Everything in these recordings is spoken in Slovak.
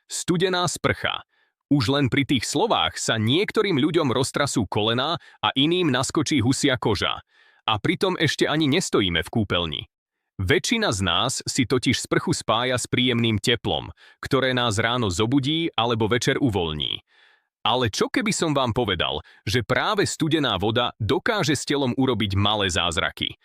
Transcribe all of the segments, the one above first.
Studená sprcha. Už len pri tých slovách sa niektorým ľuďom roztrasú kolená a iným naskočí husia koža. A pritom ešte ani nestojíme v kúpeľni. Väčšina z nás si totiž sprchu spája s príjemným teplom, ktoré nás ráno zobudí alebo večer uvoľní. Ale čo keby som vám povedal, že práve studená voda dokáže s telom urobiť malé zázraky?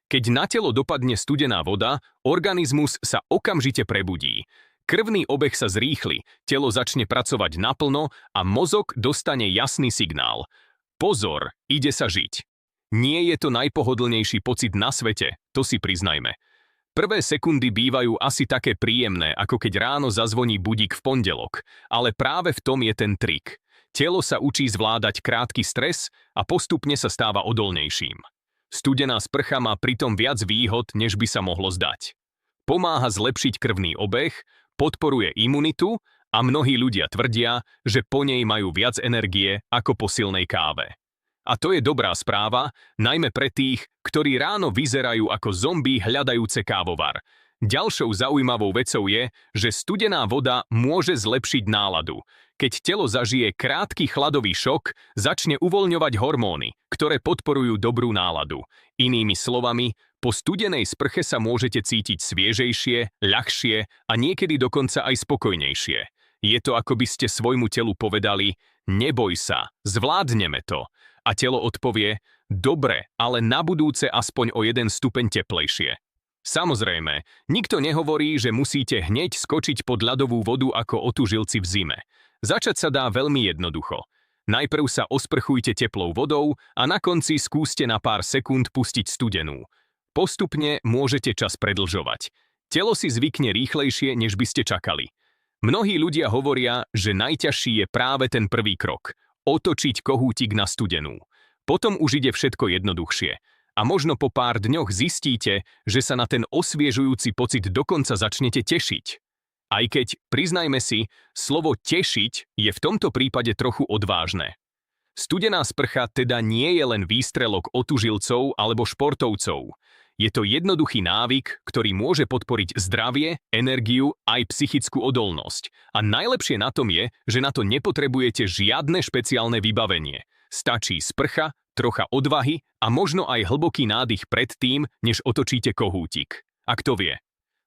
Keď na telo dopadne studená voda, organizmus sa okamžite prebudí. Krvný obeh sa zrýchli, telo začne pracovať naplno a mozog dostane jasný signál. Pozor, ide sa žiť. Nie je to najpohodlnejší pocit na svete, to si priznajme. Prvé sekundy bývajú asi také príjemné, ako keď ráno zazvoní budík v pondelok, ale práve v tom je ten trik. Telo sa učí zvládať krátky stres a postupne sa stáva odolnejším. Studená sprcha má pritom viac výhod, než by sa mohlo zdať. Pomáha zlepšiť krvný obeh, podporuje imunitu a mnohí ľudia tvrdia, že po nej majú viac energie ako po silnej káve. A to je dobrá správa, najmä pre tých, ktorí ráno vyzerajú ako zombie hľadajúce kávovar. Ďalšou zaujímavou vecou je, že studená voda môže zlepšiť náladu. Keď telo zažije krátky chladový šok, začne uvoľňovať hormóny, ktoré podporujú dobrú náladu. Inými slovami, po studenej sprche sa môžete cítiť sviežejšie, ľahšie a niekedy dokonca aj spokojnejšie. Je to, ako by ste svojmu telu povedali: neboj sa, zvládneme to. A telo odpovie: dobre, ale na budúce aspoň o 1 stupeň teplejšie. Samozrejme, nikto nehovorí, že musíte hneď skočiť pod ľadovú vodu ako otužilci v zime. Začať sa dá veľmi jednoducho. Najprv sa osprchujte teplou vodou a na konci skúste na pár sekúnd pustiť studenú. Postupne môžete čas predlžovať. Telo si zvykne rýchlejšie, než by ste čakali. Mnohí ľudia hovoria, že najťažší je práve ten prvý krok – otočiť kohútik na studenú. Potom už ide všetko jednoduchšie. A možno po pár dňoch zistíte, že sa na ten osviežujúci pocit dokonca začnete tešiť. Aj keď, priznajme si, slovo tešiť je v tomto prípade trochu odvážne. Studená sprcha teda nie je len výstrelok otužilcov alebo športovcov. Je to jednoduchý návyk, ktorý môže podporiť zdravie, energiu aj psychickú odolnosť. A najlepšie na tom je, že na to nepotrebujete žiadne špeciálne vybavenie. Stačí sprcha, trocha odvahy a možno aj hlboký nádych pred tým, než otočíte kohútik. A kto vie?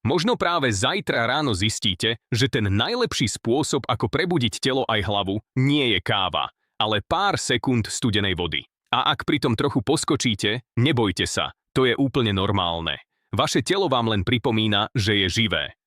Možno práve zajtra ráno zistíte, že ten najlepší spôsob, ako prebudiť telo aj hlavu, nie je káva, ale pár sekúnd studenej vody. A ak pritom trochu poskočíte, nebojte sa. To je úplne normálne. Vaše telo vám len pripomína, že je živé.